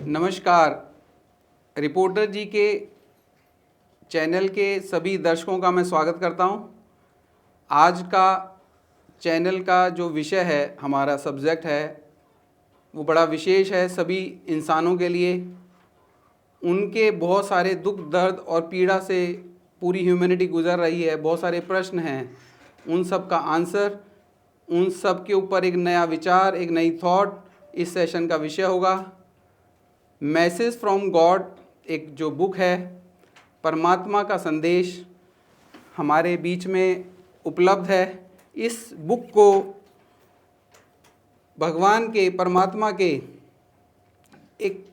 नमस्कार। रिपोर्टर जी के चैनल के सभी दर्शकों का मैं स्वागत करता हूं। आज का चैनल का जो विषय है, हमारा सब्जेक्ट है, वो बड़ा विशेष है सभी इंसानों के लिए। उनके बहुत सारे दुख दर्द और पीड़ा से पूरी ह्यूमैनिटी गुजर रही है। बहुत सारे प्रश्न हैं, उन सब का आंसर, उन सब के ऊपर एक नया विचार, एक नई थॉट इस सेशन का विषय होगा। मैसेज फ्रॉम गॉड एक जो बुक है, परमात्मा का संदेश, हमारे बीच में उपलब्ध है। इस बुक को भगवान के, परमात्मा के एक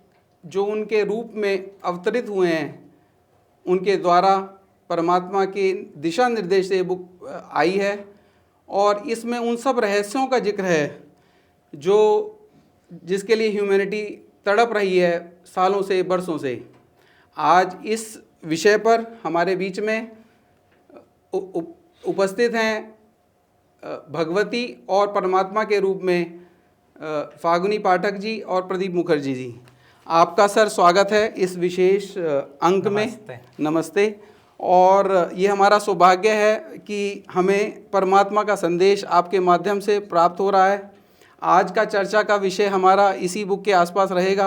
जो उनके रूप में अवतरित हुए हैं, उनके द्वारा परमात्मा के दिशा निर्देश से ये बुक आई है। और इसमें उन सब रहस्यों का जिक्र है जो जिसके लिए ह्यूमैनिटी तड़प रही है सालों से, बरसों से। आज इस विषय पर हमारे बीच में उपस्थित हैं भगवती और परमात्मा के रूप में फागुनी पाठक जी और प्रदीप मुखर्जी जी। आपका सर स्वागत है इस विशेष अंक में। नमस्ते। और ये हमारा सौभाग्य है कि हमें परमात्मा का संदेश आपके माध्यम से प्राप्त हो रहा है। आज का चर्चा का विषय हमारा इसी बुक के आसपास रहेगा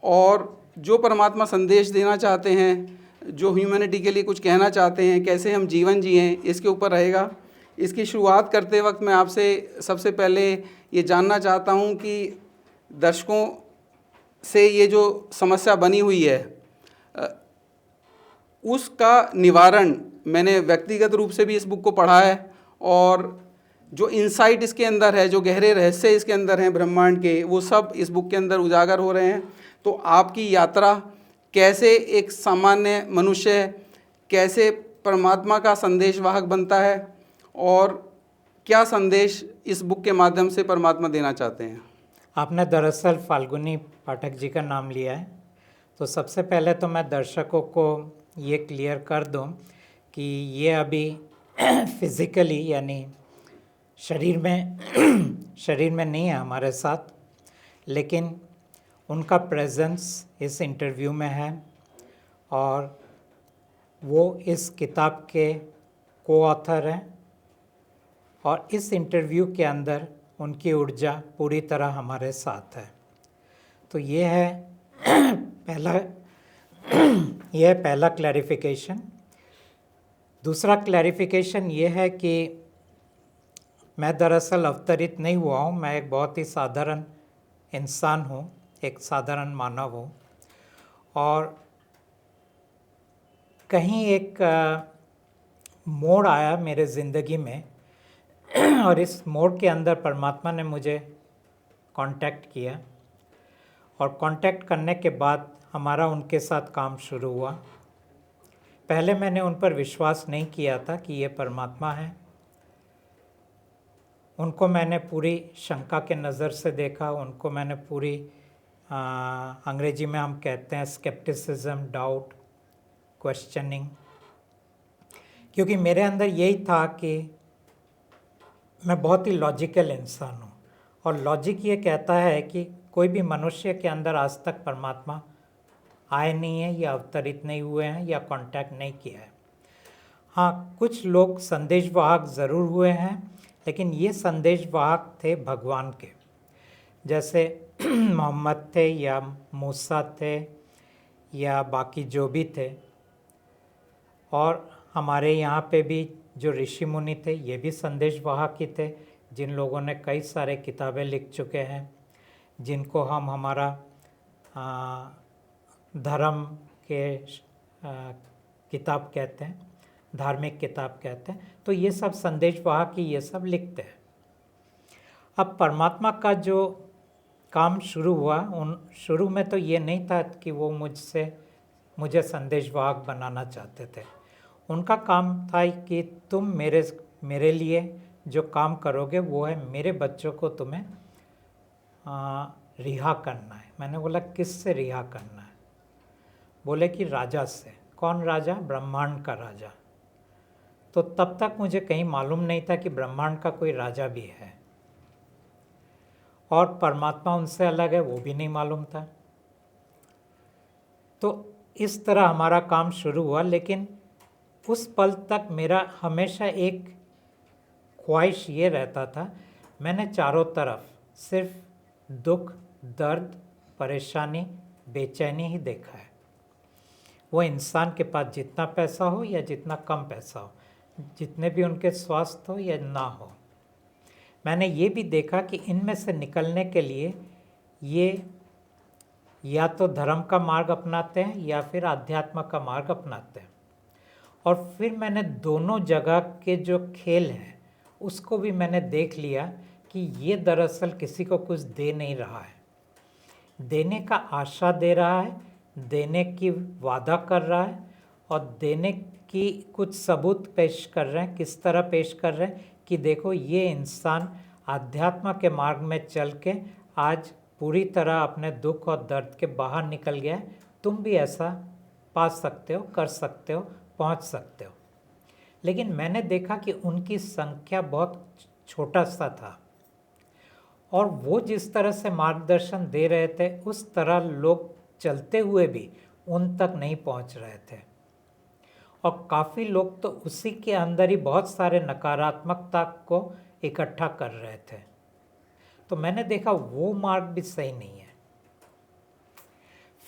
और जो परमात्मा संदेश देना चाहते हैं, जो ह्यूमैनिटी के लिए कुछ कहना चाहते हैं, कैसे हम जीवन जिएं, इसके ऊपर रहेगा। इसकी शुरुआत करते वक्त मैं आपसे सबसे पहले ये जानना चाहता हूं कि दर्शकों से ये जो समस्या बनी हुई है उसका निवारण, मैंने व्यक्तिगत रूप से भी इस बुक को पढ़ा है और जो इंसाइट इसके अंदर है, जो गहरे रहस्य इसके अंदर हैं ब्रह्मांड के, वो सब इस बुक के अंदर उजागर हो रहे हैं। तो आपकी यात्रा कैसे एक सामान्य मनुष्य कैसे परमात्मा का संदेशवाहक बनता है और क्या संदेश इस बुक के माध्यम से परमात्मा देना चाहते हैं? आपने दरअसल फाल्गुनी पाठक जी का नाम लिया है, तो सबसे पहले तो मैं दर्शकों को ये क्लियर कर दूं कि ये अभी फिज़िकली यानी शरीर में नहीं है हमारे साथ, लेकिन उनका प्रेजेंस इस इंटरव्यू में है और वो इस किताब के को ऑथर हैं और इस इंटरव्यू के अंदर उनकी ऊर्जा पूरी तरह हमारे साथ है। तो ये है पहला क्लैरिफिकेशन। दूसरा क्लैरिफिकेशन ये है कि मैं दरअसल अवतरित नहीं हुआ हूँ। मैं एक बहुत ही साधारण इंसान हूँ, एक साधारण मानव हूँ और कहीं एक मोड़ आया मेरे ज़िंदगी में और इस मोड़ के अंदर परमात्मा ने मुझे कांटेक्ट किया और कांटेक्ट करने के बाद हमारा उनके साथ काम शुरू हुआ। पहले मैंने उन पर विश्वास नहीं किया था कि ये परमात्मा है। उनको मैंने पूरी शंका के नज़र से देखा, उनको मैंने पूरी अंग्रेजी में हम कहते हैं स्केप्टिसिज्म, डाउट, क्वेश्चनिंग, क्योंकि मेरे अंदर यही था कि मैं बहुत ही लॉजिकल इंसान हूँ और लॉजिक ये कहता है कि कोई भी मनुष्य के अंदर आज तक परमात्मा आए नहीं है या अवतरित नहीं हुए हैं या कांटेक्ट नहीं किया है। हाँ, कुछ लोग संदेशवाहक ज़रूर हुए हैं, लेकिन ये संदेशवाहक थे भगवान के, जैसे मोहम्मद थे या मूसा थे या बाकी जो भी थे। और हमारे यहाँ पे भी जो ऋषि मुनि थे, ये भी संदेशवाहक ही थे, जिन लोगों ने कई सारे किताबें लिख चुके हैं, जिनको हम हमारा धर्म के किताब कहते हैं, धार्मिक किताब कहते हैं। तो ये सब संदेशवाहक ही ये सब लिखते हैं। अब परमात्मा का जो काम शुरू हुआ, शुरू में तो ये नहीं था कि वो मुझे संदेशवाहक बनाना चाहते थे। उनका काम था कि तुम मेरे लिए जो काम करोगे वो है मेरे बच्चों को तुम्हें रिहा करना है। मैंने बोला किससे रिहा करना है? बोले कि राजा से। कौन राजा? ब्रह्मांड का राजा। तो तब तक मुझे कहीं मालूम नहीं था कि ब्रह्मांड का कोई राजा भी है और परमात्मा उनसे अलग है, वो भी नहीं मालूम था। तो इस तरह हमारा काम शुरू हुआ, लेकिन उस पल तक मेरा हमेशा एक ख्वाहिश ये रहता था, मैंने चारों तरफ सिर्फ दुख, दर्द, परेशानी, बेचैनी ही देखा है। वो इंसान के पास जितना पैसा हो या जितना कम पैसा हो, जितने भी उनके स्वास्थ्य हो या ना हो, मैंने ये भी देखा कि इनमें से निकलने के लिए ये या तो धर्म का मार्ग अपनाते हैं या फिर अध्यात्म का मार्ग अपनाते हैं। और फिर मैंने दोनों जगह के जो खेल हैं उसको भी मैंने देख लिया कि ये दरअसल किसी को कुछ दे नहीं रहा है, देने का आशा दे रहा है, देने की वादा कर रहा है और देने की कुछ सबूत पेश कर रहे हैं। किस तरह पेश कर रहे हैं कि देखो ये इंसान अध्यात्म के मार्ग में चल के आज पूरी तरह अपने दुख और दर्द के बाहर निकल गया है, तुम भी ऐसा पा सकते हो, कर सकते हो, पहुंच सकते हो। लेकिन मैंने देखा कि उनकी संख्या बहुत छोटा सा था और वो जिस तरह से मार्गदर्शन दे रहे थे उस तरह लोग चलते हुए भी उन तक नहीं पहुंच रहे थे। और काफ़ी लोग तो उसी के अंदर ही बहुत सारे नकारात्मकता को इकट्ठा कर रहे थे। तो मैंने देखा वो मार्ग भी सही नहीं है।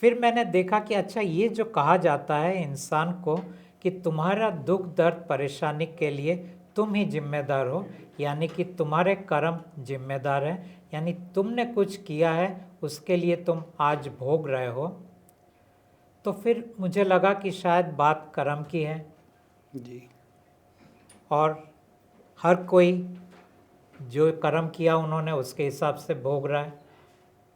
फिर मैंने देखा कि अच्छा, ये जो कहा जाता है इंसान को कि तुम्हारा दुख, दर्द, परेशानी के लिए तुम ही जिम्मेदार हो, यानी कि तुम्हारे कर्म जिम्मेदार हैं, यानी तुमने कुछ किया है उसके लिए तुम आज भोग रहे हो। तो फिर मुझे लगा कि शायद बात कर्म की है जी। और हर कोई जो कर्म किया उन्होंने उसके हिसाब से भोग रहा है।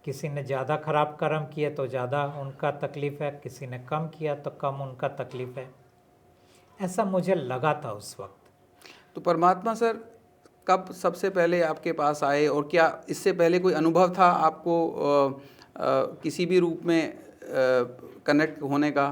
किसी ने ज़्यादा खराब कर्म किए तो ज़्यादा उनका तकलीफ़ है, किसी ने कम किया तो कम उनका तकलीफ़ है। ऐसा मुझे लगा था उस वक्त। तो परमात्मा सर कब सबसे पहले आपके पास आए और क्या इससे पहले कोई अनुभव था आपको किसी भी रूप में कनेक्ट होने का?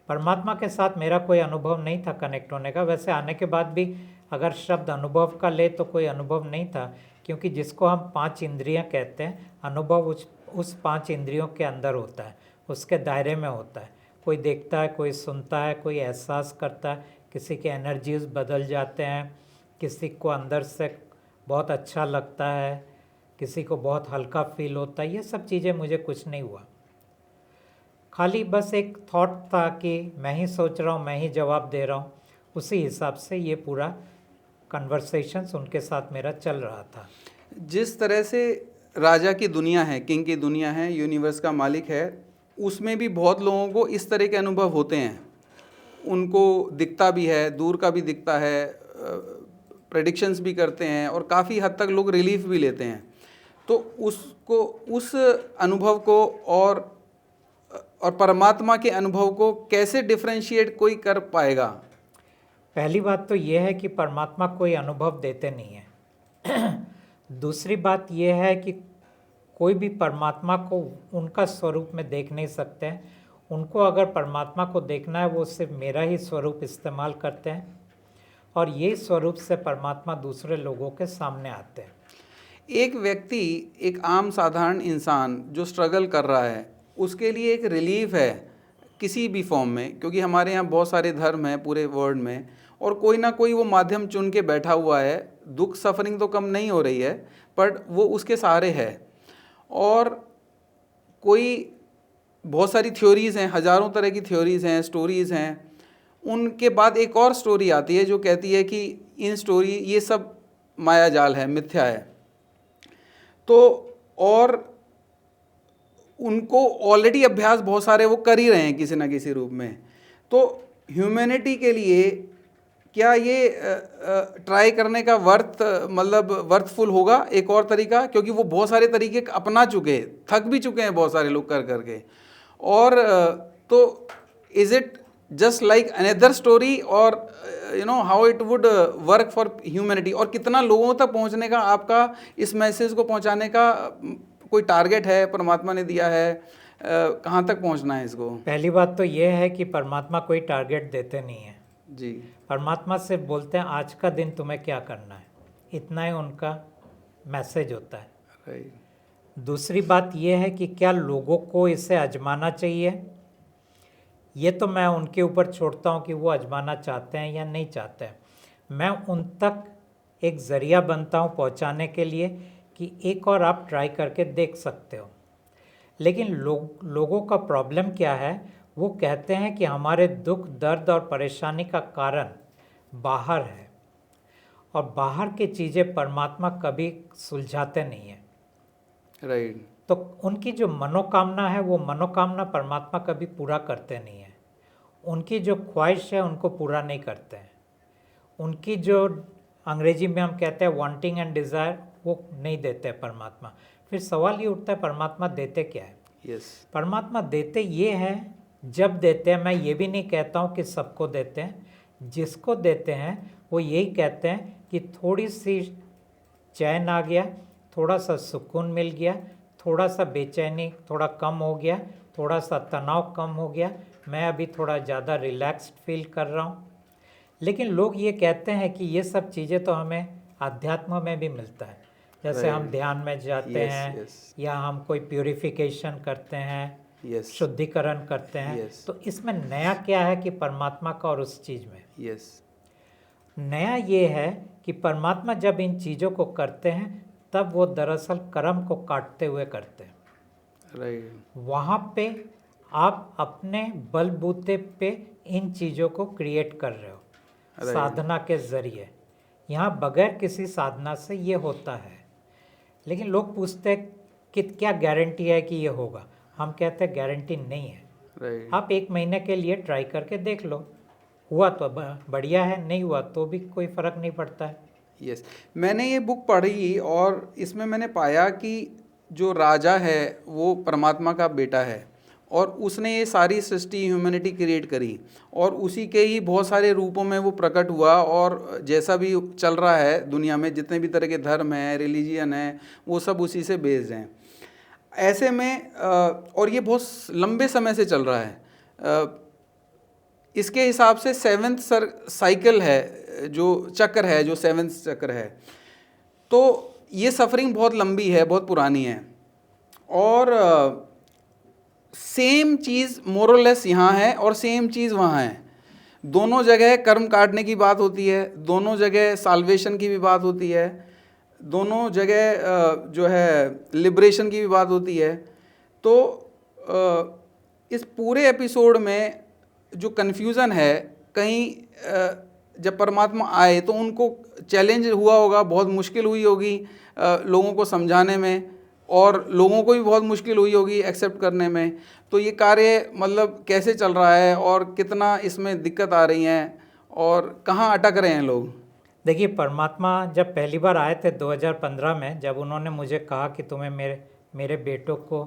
परमात्मा के साथ मेरा कोई अनुभव नहीं था कनेक्ट होने का। वैसे आने के बाद भी अगर शब्द अनुभव का ले तो कोई अनुभव नहीं था, क्योंकि जिसको हम 5 इंद्रियां कहते हैं, अनुभव उस 5 इंद्रियों के अंदर होता है, उसके दायरे में होता है। कोई देखता है, कोई सुनता है, कोई एहसास करता है, किसी के एनर्जीज बदल जाते हैं, किसी को अंदर से बहुत अच्छा लगता है, किसी को बहुत हल्का फील होता है। ये सब चीज़ें मुझे कुछ नहीं हुआ। खाली बस एक थॉट था कि मैं ही सोच रहा हूँ, मैं ही जवाब दे रहा हूँ। उसी हिसाब से ये पूरा कन्वर्सेशंस उनके साथ मेरा चल रहा था। जिस तरह से राजा की दुनिया है, किंग की दुनिया है, यूनिवर्स का मालिक है, उसमें भी बहुत लोगों को इस तरह के अनुभव होते हैं। उनको दिखता भी है, दूर का भी दिखता है, प्रेडिक्शंस भी करते हैं और काफ़ी हद तक लोग रिलीफ भी लेते हैं। तो उसको, उस अनुभव को और परमात्मा के अनुभव को कैसे डिफरेंशिएट कोई कर पाएगा? पहली बात तो ये है कि परमात्मा कोई अनुभव देते नहीं है। दूसरी बात यह है कि कोई भी परमात्मा को उनका स्वरूप में देख नहीं सकते हैं। उनको अगर परमात्मा को देखना है वो सिर्फ मेरा ही स्वरूप इस्तेमाल करते हैं और यही स्वरूप से परमात्मा दूसरे लोगों के सामने आते हैं। एक व्यक्ति, एक आम साधारण इंसान जो स्ट्रगल कर रहा है, उसके लिए एक रिलीफ है किसी भी फॉर्म में, क्योंकि हमारे यहाँ बहुत सारे धर्म हैं पूरे वर्ल्ड में और कोई ना कोई वो माध्यम चुन के बैठा हुआ है। दुख, सफरिंग तो कम नहीं हो रही है, पर वो उसके सहारे है। और कोई, बहुत सारी थ्योरीज़ हैं, हज़ारों तरह की थ्योरीज़ हैं, स्टोरीज़ हैं। उनके बाद एक और स्टोरी आती है जो कहती है कि इन स्टोरी, ये सब माया जाल है, मिथ्या है। तो और उनको ऑलरेडी अभ्यास बहुत सारे वो कर ही रहे हैं किसी ना किसी रूप में। तो ह्यूमैनिटी के लिए क्या ये ट्राई करने का वर्थफुल होगा एक और तरीका? क्योंकि वो बहुत सारे तरीके अपना चुके, थक भी चुके हैं बहुत सारे लोग कर करके। और तो is it just like another story और how it would work for humanity? और कितना लोगों तक पहुंचने का आपका, इस मैसेज को पहुंचाने का कोई टारगेट है परमात्मा ने दिया है? कहाँ तक पहुंचना है इसको? पहली बात तो ये है कि परमात्मा कोई टारगेट देते नहीं है जी। परमात्मा सिर्फ बोलते हैं आज का दिन तुम्हें क्या करना है, इतना ही उनका मैसेज होता है। राइट। दूसरी बात यह है कि क्या लोगों को इसे आजमाना चाहिए ये तो मैं उनके ऊपर छोड़ता हूँ कि वो आजमाना चाहते हैं या नहीं चाहते हैं। मैं उन तक एक ज़रिया बनता हूँ पहुँचाने के लिए कि एक और आप ट्राई करके देख सकते हो। लेकिन लोगों का प्रॉब्लम क्या है, वो कहते हैं कि हमारे दुख दर्द और परेशानी का कारण बाहर है और बाहर की चीज़ें परमात्मा कभी सुलझाते नहीं हैं। राइट। तो उनकी जो मनोकामना है वो मनोकामना परमात्मा कभी पूरा करते नहीं है। उनकी जो ख्वाहिश है उनको पूरा नहीं करते हैं। उनकी जो अंग्रेजी में हम कहते हैं वांटिंग एंड डिज़ायर, वो नहीं देते हैं परमात्मा। फिर सवाल ये उठता है परमात्मा देते क्या है? यस। परमात्मा देते ये हैं, जब देते हैं, मैं ये भी नहीं कहता हूँ कि सबको देते हैं, जिसको देते हैं वो यही कहते हैं कि थोड़ी सी चैन आ गया, थोड़ा सा सुकून मिल गया, थोड़ा सा बेचैनी थोड़ा कम हो गया, थोड़ा सा तनाव कम हो गया, मैं अभी थोड़ा ज़्यादा रिलैक्स्ड फील कर रहा हूँ। लेकिन लोग ये कहते हैं कि ये सब चीज़ें तो हमें अध्यात्म में भी मिलता है, जैसे हम Right. ध्यान में जाते Yes, हैं yes. या हम कोई प्यूरिफिकेशन करते हैं, यस। शुद्धिकरण करते हैं। Yes. तो इसमें नया क्या है कि परमात्मा का और उस चीज़ में यस। नया ये है कि परमात्मा जब इन चीज़ों को करते हैं तब वो दरअसल कर्म को काटते हुए करते हैं। राइट। वहाँ पे आप अपने बलबूते पे इन चीज़ों को क्रिएट कर रहे हो Right. साधना के ज़रिए। यहाँ बगैर किसी साधना से ये होता है। लेकिन लोग पूछते हैं कि क्या गारंटी है कि ये होगा? हम कहते हैं गारंटी नहीं है। राइट। आप 1 महीने के लिए ट्राई करके देख लो, हुआ तो बढ़िया है, नहीं हुआ तो भी कोई फ़र्क नहीं पड़ता है। यस। मैंने ये बुक पढ़ी और इसमें मैंने पाया कि जो राजा है वो परमात्मा का बेटा है और उसने ये सारी सृष्टि ह्यूमैनिटी क्रिएट करी और उसी के ही बहुत सारे रूपों में वो प्रकट हुआ और जैसा भी चल रहा है दुनिया में जितने भी तरह के धर्म हैं, रिलीजियन है, वो सब उसी से बेस्ड हैं। ऐसे में और ये बहुत लंबे समय से चल रहा है। इसके हिसाब से 7th साइकिल है, जो चक्र है, जो 7th चक्र है, तो ये सफरिंग बहुत लंबी है, बहुत पुरानी है और सेम चीज़ मोरलेस यहाँ है और सेम चीज़ वहाँ है। दोनों जगह कर्म काटने की बात होती है, दोनों जगह साल्वेशन की भी बात होती है, दोनों जगह जो है लिबरेशन की भी बात होती है। तो इस पूरे एपिसोड में जो कन्फ्यूज़न है, कहीं जब परमात्मा आए तो उनको चैलेंज हुआ होगा, बहुत मुश्किल हुई होगी लोगों को समझाने में और लोगों को भी बहुत मुश्किल हुई होगी एक्सेप्ट करने में। तो ये कार्य मतलब कैसे चल रहा है और कितना इसमें दिक्कत आ रही हैं और कहाँ अटक रहे हैं लोग? देखिए, परमात्मा जब पहली बार आए थे 2015 में, जब उन्होंने मुझे कहा कि तुम्हें मेरे बेटों को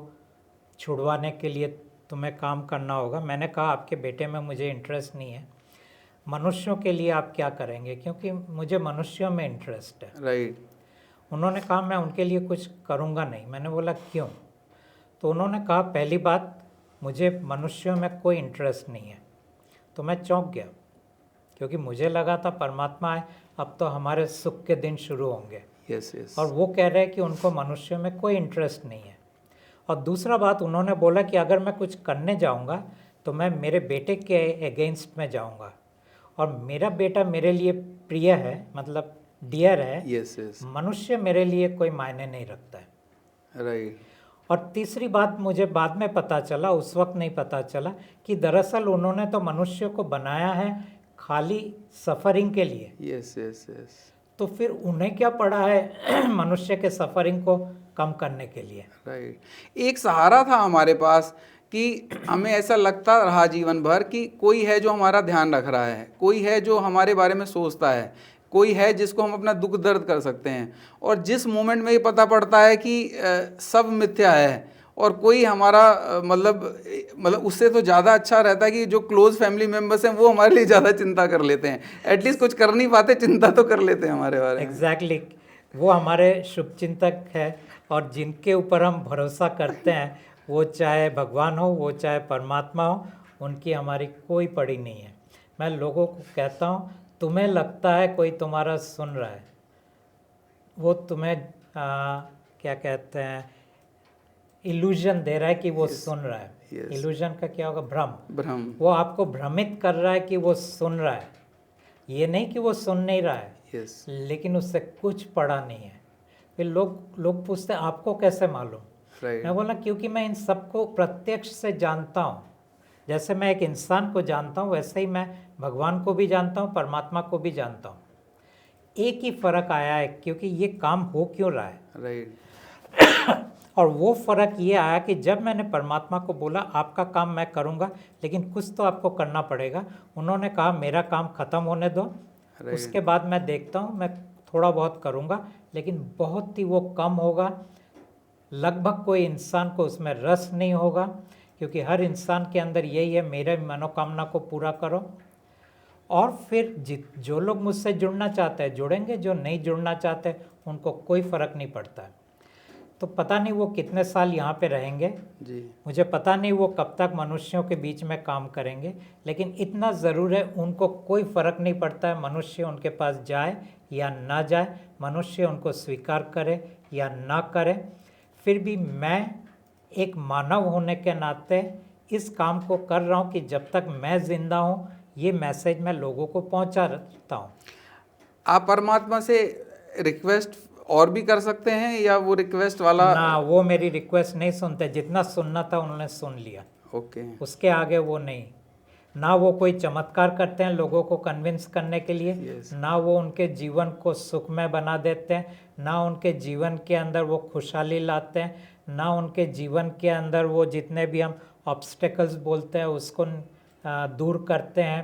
छुड़वाने के लिए तुम्हें काम करना होगा, मैंने कहा आपके बेटे में मुझे इंटरेस्ट नहीं है, मनुष्यों के लिए आप क्या करेंगे, क्योंकि मुझे मनुष्यों में इंटरेस्ट है। राइट। उन्होंने कहा मैं उनके लिए कुछ करूँगा नहीं। मैंने बोला क्यों? तो उन्होंने कहा पहली बात, मुझे मनुष्यों में कोई इंटरेस्ट नहीं है। तो मैं चौंक गया, क्योंकि मुझे लगा था परमात्मा है, अब तो हमारे सुख के दिन शुरू होंगे। Yes yes. और वो कह रहे हैं कि उनको मनुष्यों में कोई इंटरेस्ट नहीं है। और दूसरा बात, उन्होंने बोला कि अगर मैं कुछ करने जाऊंगा तो मैं मेरे बेटे के अगेंस्ट में जाऊंगा, और मेरा बेटा मेरे लिए प्रिय है, मतलब डियर है। Yes yes. मनुष्य मेरे लिए कोई मायने नहीं रखता है। राइट। और तीसरी बात मुझे बाद में पता चला, उस वक्त नहीं पता चला, कि दरअसल उन्होंने तो मनुष्य को बनाया है खाली सफरिंग के लिए। Yes yes yes. तो फिर उन्हें क्या पड़ा है मनुष्य के सफरिंग को कम करने के लिए? राइट। एक सहारा था हमारे पास कि हमें ऐसा लगता रहा जीवन भर कि कोई है जो हमारा ध्यान रख रहा है, कोई है जो हमारे बारे में सोचता है, कोई है जिसको हम अपना दुख दर्द कर सकते हैं। और जिस मोमेंट में ये पता पड़ता है कि सब मिथ्या है और कोई हमारा मतलब उससे तो ज़्यादा अच्छा रहता है कि जो क्लोज फैमिली मेम्बर्स हैं वो हमारे लिए ज़्यादा चिंता कर लेते हैं, एटलीस्ट कुछ कर नहीं पाते, चिंता तो कर लेते हैं हमारे बारे में। एग्जैक्टली वो हमारे शुभचिंतक है, और जिनके ऊपर हम भरोसा करते हैं, वो चाहे भगवान हो, वो चाहे परमात्मा हो, उनकी हमारी कोई पड़ी नहीं है। मैं लोगों को कहता हूँ, तुम्हें लगता है कोई तुम्हारा सुन रहा है, वो तुम्हें क्या कहते हैं, इल्यूजन दे रहा है कि वो Yes. सुन रहा है। Yes. इल्यूजन का क्या होगा? भ्रम। भ्रम। वो आपको भ्रमित कर रहा है कि वो सुन रहा है, ये नहीं कि वो सुन नहीं रहा है, यस। लेकिन उससे कुछ पड़ा नहीं है। फिर लोग पूछते हैं आपको कैसे मालूम? राइट। मैं बोला क्योंकि मैं इन सबको प्रत्यक्ष से जानता हूँ। जैसे मैं एक इंसान को जानता हूँ वैसे ही मैं भगवान को भी जानता हूँ, परमात्मा को भी जानता हूँ। एक ही फर्क आया है क्योंकि ये काम हो क्यों रहा है। राइट। और वो फर्क ये आया कि जब मैंने परमात्मा को बोला आपका काम मैं करूँगा लेकिन कुछ तो आपको करना पड़ेगा, उन्होंने कहा मेरा काम ख़त्म होने दो, उसके बाद मैं देखता हूँ, मैं थोड़ा बहुत करूँगा लेकिन बहुत ही वो कम होगा, लगभग कोई इंसान को उसमें रस नहीं होगा, क्योंकि हर इंसान के अंदर यही है मेरे मनोकामना को पूरा करो। और फिर जो लोग मुझसे जुड़ना चाहते हैं जुड़ेंगे, जो नहीं जुड़ना चाहते उनको कोई फ़र्क नहीं पड़ता है। तो पता नहीं वो कितने साल यहाँ पे रहेंगे जी। मुझे पता नहीं वो कब तक मनुष्यों के बीच में काम करेंगे, लेकिन इतना ज़रूर है उनको कोई फ़र्क नहीं पड़ता है मनुष्य उनके पास जाए या ना जाए, मनुष्य उनको स्वीकार करे या ना करे। फिर भी मैं एक मानव होने के नाते इस काम को कर रहा हूँ कि जब तक मैं ज़िंदा हूँ ये मैसेज मैं लोगों को पहुँचाता हूँ। आप परमात्मा से रिक्वेस्ट और भी कर सकते हैं या वो रिक्वेस्ट वाला? ना, वो मेरी रिक्वेस्ट नहीं सुनते, जितना सुनना था उन्होंने सुन लिया। ओके। उसके आगे वो नहीं। ना वो कोई चमत्कार करते हैं लोगों को कन्विंस करने के लिए, Yes. ना वो उनके जीवन को सुखमय बना देते हैं, ना उनके जीवन के अंदर वो खुशहाली लाते हैं, ना उनके जीवन के अंदर वो जितने भी हम ऑब्स्टेकल्स बोलते हैं उसको दूर करते हैं,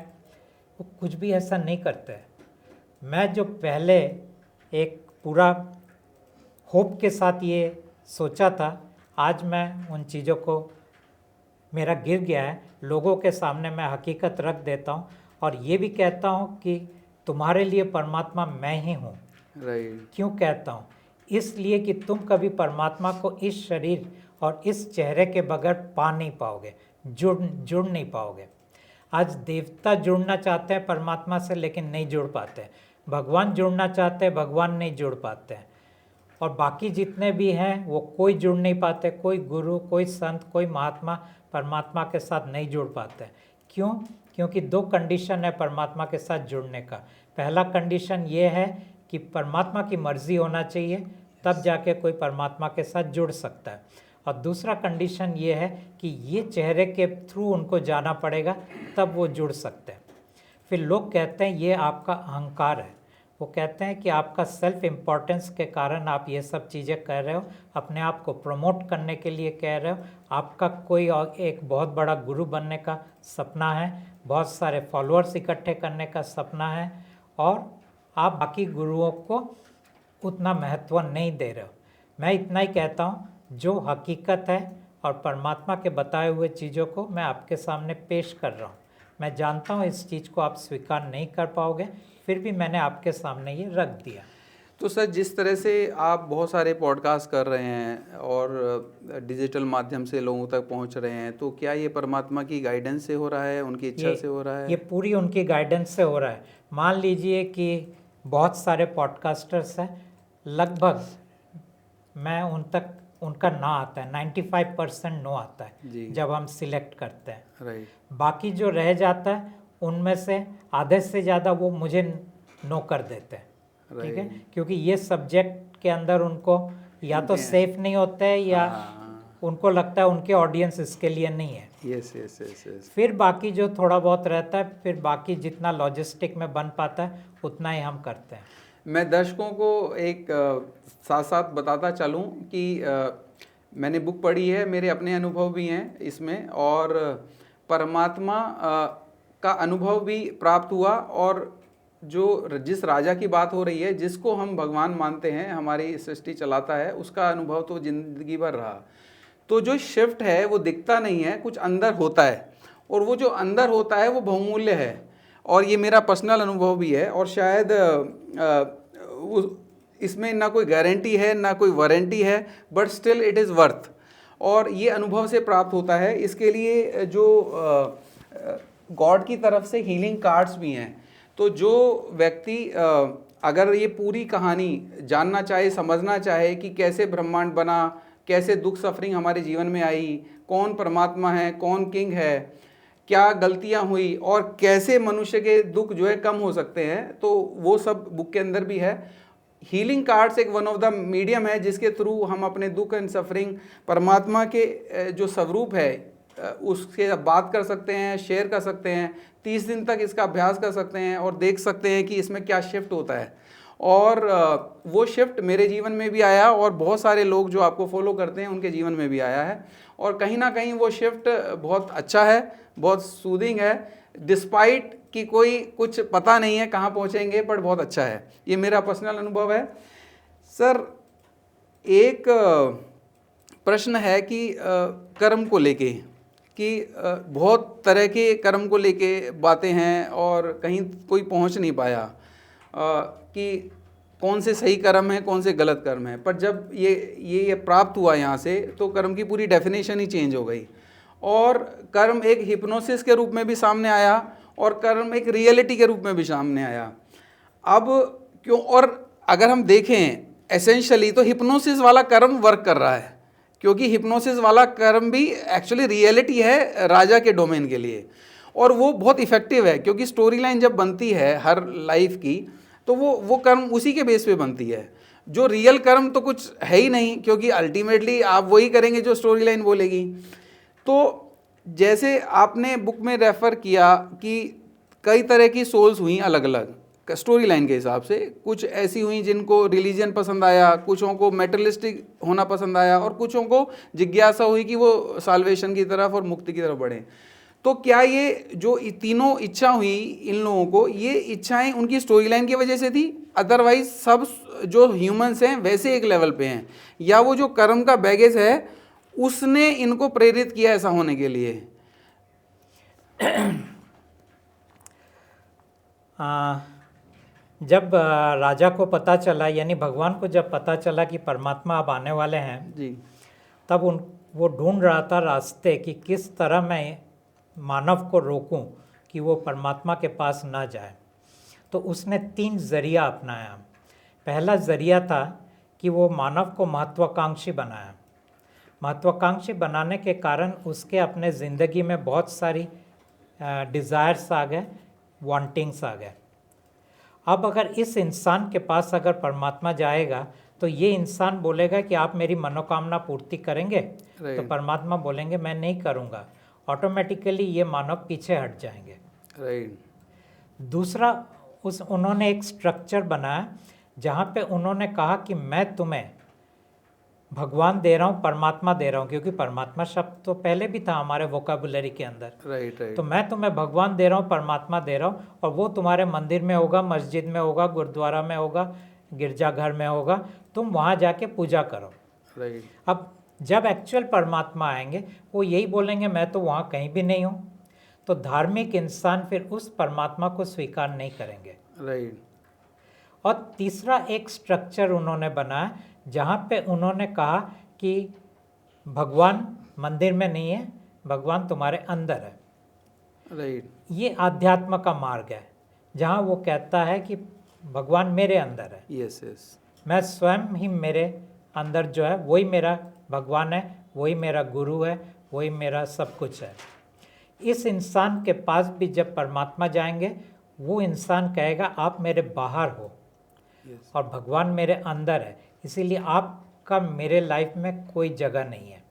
वो कुछ भी ऐसा नहीं करते। मैं जो पहले एक पूरा होप के साथ ये सोचा था, आज मैं उन चीज़ों को मेरा गिर गया है, लोगों के सामने मैं हकीकत रख देता हूँ और ये भी कहता हूँ कि तुम्हारे लिए परमात्मा मैं ही हूँ। राइट। क्यों कहता हूँ? इसलिए कि तुम कभी परमात्मा को इस शरीर और इस चेहरे के बगैर पा नहीं पाओगे, जुड़ नहीं पाओगे। आज देवता जुड़ना चाहते हैं परमात्मा से लेकिन नहीं जुड़ पाते, भगवान जुड़ना चाहते हैं, भगवान नहीं जुड़ पाते हैं, और बाकी जितने भी हैं वो कोई जुड़ नहीं पाते, कोई गुरु, कोई संत, कोई महात्मा परमात्मा के साथ नहीं जुड़ पाते। क्यों? क्योंकि दो कंडीशन है परमात्मा के साथ जुड़ने का। पहला कंडीशन ये है कि परमात्मा की मर्जी होना चाहिए, तब जाके कोई परमात्मा के साथ जुड़ सकता है, और दूसरा कंडीशन ये है कि ये चेहरे के थ्रू उनको जाना पड़ेगा, तब वो जुड़ सकते हैं। फिर लोग कहते हैं ये आपका अहंकार है, वो कहते हैं कि आपका सेल्फ इम्पोर्टेंस के कारण आप ये सब चीज़ें कह रहे हो, अपने आप को प्रमोट करने के लिए कह रहे हो, आपका कोई एक बहुत बड़ा गुरु बनने का सपना है, बहुत सारे फॉलोअर्स इकट्ठे करने का सपना है, और आप बाकी गुरुओं को उतना महत्व नहीं दे रहे हो। मैं इतना ही कहता हूँ, जो हकीकत है और परमात्मा के बताए हुए चीज़ों को मैं आपके सामने पेश कर रहा हूँ। मैं जानता हूँ इस चीज़ को आप स्वीकार नहीं कर पाओगे, फिर भी मैंने आपके सामने ये रख दिया। तो सर, जिस तरह से आप बहुत सारे पॉडकास्ट कर रहे हैं और डिजिटल माध्यम से लोगों तक पहुंच रहे हैं, तो क्या ये परमात्मा की गाइडेंस से हो रहा है, उनकी इच्छा से हो रहा है? ये पूरी उनकी गाइडेंस से हो रहा है। मान लीजिए कि बहुत सारे पॉडकास्टर्स हैं, लगभग मैं उन तक उनका ना आता है, 95% नो आता है जब हम सिलेक्ट करते हैं। राइट। बाकी जो रह जाता है उनमें से आधे से ज़्यादा वो मुझे नो कर देते हैं, ठीक है, क्योंकि ये सब्जेक्ट के अंदर उनको या तो सेफ नहीं होते हैं या उनको लगता है उनके ऑडियंस इसके लिए नहीं है। Yes yes yes yes. फिर बाकी जो थोड़ा बहुत रहता है, फिर बाकी जितना लॉजिस्टिक में बन पाता है उतना ही हम करते हैं। मैं दर्शकों को एक साथ साथ बताता चलूं कि मैंने बुक पढ़ी है, मेरे अपने अनुभव भी हैं इसमें, और परमात्मा का अनुभव भी प्राप्त हुआ, और जो जिस राजा की बात हो रही है, जिसको हम भगवान मानते हैं, हमारी सृष्टि चलाता है, उसका अनुभव तो जिंदगी भर रहा। तो जो शिफ्ट है वो दिखता नहीं है, कुछ अंदर होता है, और वो जो अंदर होता है वो बहुमूल्य है, और ये मेरा पर्सनल अनुभव भी है, और शायद इसमें ना कोई गारंटी है ना कोई वारंटी है, but still it is worth, और ये अनुभव से प्राप्त होता है। इसके लिए जो गॉड की तरफ से हीलिंग कार्ड्स भी हैं, तो जो व्यक्ति अगर ये पूरी कहानी जानना चाहे, समझना चाहे कि कैसे ब्रह्मांड बना, कैसे दुख सफरिंग हमारे जीवन में आई, कौन परमात्मा है, कौन किंग है, क्या गलतियां हुई और कैसे मनुष्य के दुख जो है कम हो सकते हैं, तो वो सब बुक के अंदर भी है। हीलिंग कार्ड्स एक वन ऑफ द मीडियम है जिसके थ्रू हम अपने दुख एंड सफरिंग परमात्मा के जो स्वरूप है उसके बात कर सकते हैं, शेयर कर सकते हैं, 30 दिन तक इसका अभ्यास कर सकते हैं और देख सकते हैं कि इसमें क्या शिफ्ट होता है। और वो शिफ्ट मेरे जीवन में भी आया और बहुत सारे लोग जो आपको फॉलो करते हैं उनके जीवन में भी आया है, और कहीं ना कहीं वो शिफ्ट बहुत अच्छा है, बहुत सूदिंग है, डिस्पाइट कि कोई कुछ पता नहीं है कहाँ पहुँचेंगे, पर बहुत अच्छा है। ये मेरा पर्सनल अनुभव है। सर, एक प्रश्न है कि कर्म को लेके कि बहुत तरह के कर्म को लेके बातें हैं और कहीं कोई पहुंच नहीं पाया कि कौन से सही कर्म है, कौन से गलत कर्म है। पर जब ये प्राप्त हुआ यहाँ से, तो कर्म की पूरी डेफिनेशन ही चेंज हो गई और कर्म एक हिप्नोसिस के रूप में भी सामने आया और कर्म एक रियलिटी के रूप में भी सामने आया। अब क्यों, और अगर हम देखें एसेंशियली तो हिप्नोसिस वाला कर्म वर्क कर रहा है, क्योंकि हिप्नोसिस वाला कर्म भी एक्चुअली रियलिटी है राजा के डोमेन के लिए, और वो बहुत इफेक्टिव है क्योंकि स्टोरी लाइन जब बनती है हर लाइफ की तो वो कर्म उसी के बेस पे बनती है। जो रियल कर्म तो कुछ है ही नहीं, क्योंकि अल्टीमेटली आप वही करेंगे जो स्टोरी लाइन बोलेगी। तो जैसे आपने बुक में रेफ़र किया कि कई तरह की सोल्स हुई अलग अलग स्टोरी लाइन के हिसाब से, कुछ ऐसी हुई जिनको रिलीजन पसंद आया, कुछों को मेटलिस्टिक होना पसंद आया और कुछों को जिज्ञासा हुई कि वो साल्वेशन की तरफ और मुक्ति की तरफ बढ़े। तो क्या ये जो तीनों इच्छा हुई इन लोगों को, ये इच्छाएं उनकी स्टोरी लाइन की वजह से थी, अदरवाइज सब जो ह्यूमंस हैं वैसे एक लेवल पे हैं, या वो जो कर्म का बैगेज है उसने इनको प्रेरित किया ऐसा होने के लिए? जब राजा को पता चला, यानी भगवान को जब पता चला कि परमात्मा अब आने वाले हैं जी, तब वो ढूंढ रहा था रास्ते कि किस तरह मैं मानव को रोकूं कि वो परमात्मा के पास ना जाए। तो उसने 3 जरिया अपनाया। पहला जरिया था कि वो मानव को महत्वाकांक्षी बनाया। महत्वाकांक्षी बनाने के कारण उसके अपने ज़िंदगी में बहुत सारी डिज़ायर्स आ गए, वांटिंग्स आ गए। अब अगर इस इंसान के पास अगर परमात्मा जाएगा तो ये इंसान बोलेगा कि आप मेरी मनोकामना पूर्ति करेंगे, तो परमात्मा बोलेंगे मैं नहीं करूँगा। ऑटोमेटिकली ये मानव पीछे हट जाएंगे। राइट। दूसरा, उन्होंने एक स्ट्रक्चर बनाया जहाँ पे उन्होंने कहा कि मैं तुम्हें भगवान दे रहा हूँ, परमात्मा दे रहा हूँ, क्योंकि परमात्मा शब्द तो पहले भी था हमारे वोकेबुलरी के अंदर। Right, right. तो मैं तुम्हें भगवान दे रहा हूँ, परमात्मा दे रहा हूँ, और वो तुम्हारे मंदिर में होगा, मस्जिद में होगा, गुरुद्वारा में होगा, गिरजाघर में होगा, तुम वहाँ जाके पूजा करो। राइट। अब जब एक्चुअल परमात्मा आएंगे वो यही बोलेंगे मैं तो वहाँ कहीं भी नहीं हूँ। तो धार्मिक इंसान फिर उस परमात्मा को स्वीकार नहीं करेंगे। राइट। और तीसरा एक स्ट्रक्चर उन्होंने बनाया जहाँ पे उन्होंने कहा कि भगवान मंदिर में नहीं है, भगवान तुम्हारे अंदर है। राइट। ये आध्यात्म का मार्ग है जहाँ वो कहता है कि भगवान मेरे अंदर है। Yes, yes. मैं स्वयं ही मेरे अंदर जो है वही मेरा भगवान है, वही मेरा गुरु है, वही मेरा सब कुछ है। इस इंसान के पास भी जब परमात्मा जाएंगे वो इंसान कहेगा आप मेरे बाहर हो और भगवान मेरे अंदर है, इसीलिए आपका मेरे लाइफ में कोई जगह नहीं है।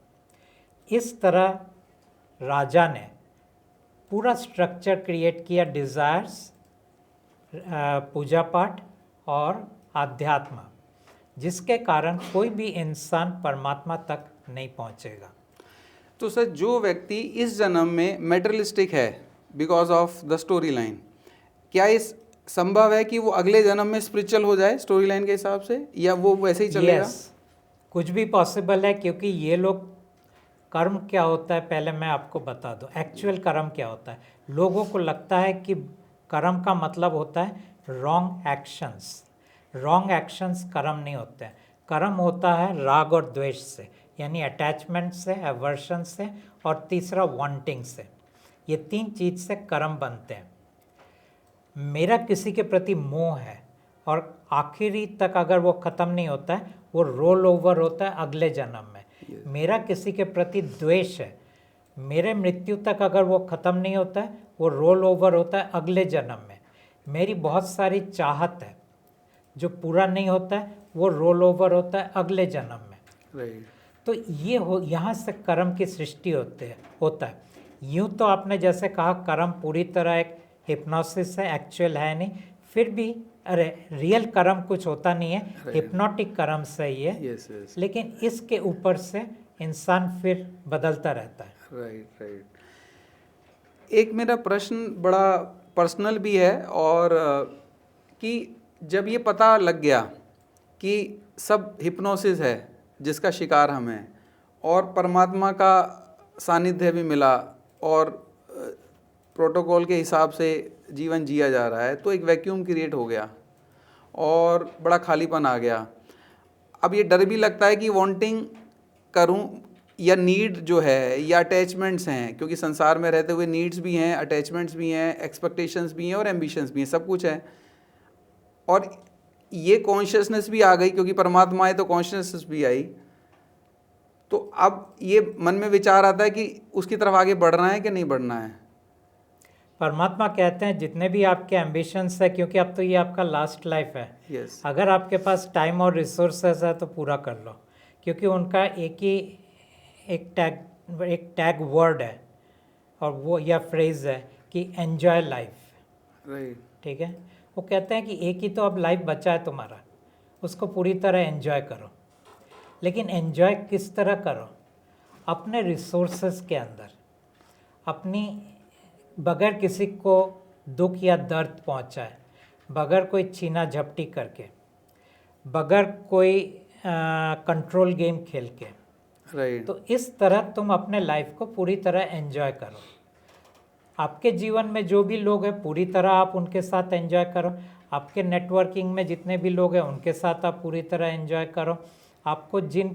इस तरह राजा ने पूरा स्ट्रक्चर क्रिएट किया, डिज़ायर्स, पूजा पाठ और आध्यात्म, जिसके कारण कोई भी इंसान परमात्मा तक नहीं पहुंचेगा। तो सर, जो व्यक्ति इस जन्म में मेटरलिस्टिक है because of the story line, क्या इस संभव है कि वो अगले जन्म में स्पिरिचुअल हो जाए स्टोरी लाइन के हिसाब से, या वो वैसे ही चलेगा? Yes, कुछ भी पॉसिबल है, क्योंकि ये लोग, कर्म क्या होता है पहले मैं आपको बता दूं। एक्चुअल कर्म क्या होता है? लोगों को लगता है कि कर्म का मतलब होता है रॉन्ग एक्शंस। रॉन्ग एक्शंस कर्म नहीं होते हैं। कर्म होता है राग और द्वेष से, यानी अटैचमेंट से, एवर्शन से, और तीसरा वांटिंग से। ये 3 चीज़ से कर्म बनते हैं। मेरा किसी के प्रति मोह है और आखिरी तक अगर वो ख़त्म नहीं होता है, वो रोल ओवर होता है अगले जन्म में। Yes. मेरा किसी के प्रति द्वेष है, मेरे मृत्यु तक अगर वो ख़त्म नहीं होता है, वो रोल ओवर होता है अगले जन्म में। मेरी बहुत सारी चाहत है, जो पूरा नहीं होता है वो रोल ओवर होता है अगले जन्म में। राइट। तो ये यहाँ से कर्म की सृष्टि होता है। यूँ तो आपने जैसे कहा कर्म पूरी तरह एक हिप्नोसिस है, एक्चुअल है नहीं, फिर भी अरे रियल कर्म कुछ होता नहीं है, हिप्नोटिक कर्म सही है। Yes yes. लेकिन इसके ऊपर से इंसान फिर बदलता रहता है। Right right. एक मेरा प्रश्न बड़ा पर्सनल भी है, और कि जब ये पता लग गया कि सब हिप्नोसिस है जिसका शिकार हम हैं, और परमात्मा का सानिध्य भी मिला, और प्रोटोकॉल के हिसाब से जीवन जिया जा रहा है, तो एक वैक्यूम क्रिएट हो गया और बड़ा खालीपन आ गया। अब ये डर भी लगता है कि वांटिंग करूं, या नीड जो है, या अटैचमेंट्स हैं, क्योंकि संसार में रहते हुए नीड्स भी हैं, अटैचमेंट्स भी हैं, एक्सपेक्टेशंस भी हैं और एम्बिशंस भी हैं, सब कुछ है। और ये कॉन्शियसनेस भी आ गई, क्योंकि परमात्मा है तो कॉन्शियसनेस भी आई। तो अब ये मन में विचार आता है कि उसकी तरफ आगे बढ़ना है कि नहीं बढ़ना है। परमात्मा कहते हैं जितने भी आपके एम्बिशंस है, क्योंकि अब तो ये आपका लास्ट लाइफ है, यस। अगर आपके पास टाइम और रिसोर्सेस है तो पूरा कर लो, क्योंकि उनका एक टैग वर्ड है, और वो या फ्रेज है कि एन्जॉय लाइफ। राइट। ठीक है, वो कहते हैं कि एक ही तो अब लाइफ बचा है तुम्हारा, उसको पूरी तरह एन्जॉय करो। लेकिन एन्जॉय किस तरह करो? अपने रिसोर्सेस के अंदर, अपनी, बगैर किसी को दुख या दर्द पहुंचाए, बगैर कोई छीना झपटी करके, बगैर कोई कंट्रोल गेम खेल के। राइट। तो इस तरह तुम अपने लाइफ को पूरी तरह एंजॉय करो। आपके जीवन में जो भी लोग हैं पूरी तरह आप उनके साथ एंजॉय करो। आपके नेटवर्किंग में जितने भी लोग हैं उनके साथ आप पूरी तरह एंजॉय करो। आपको जिन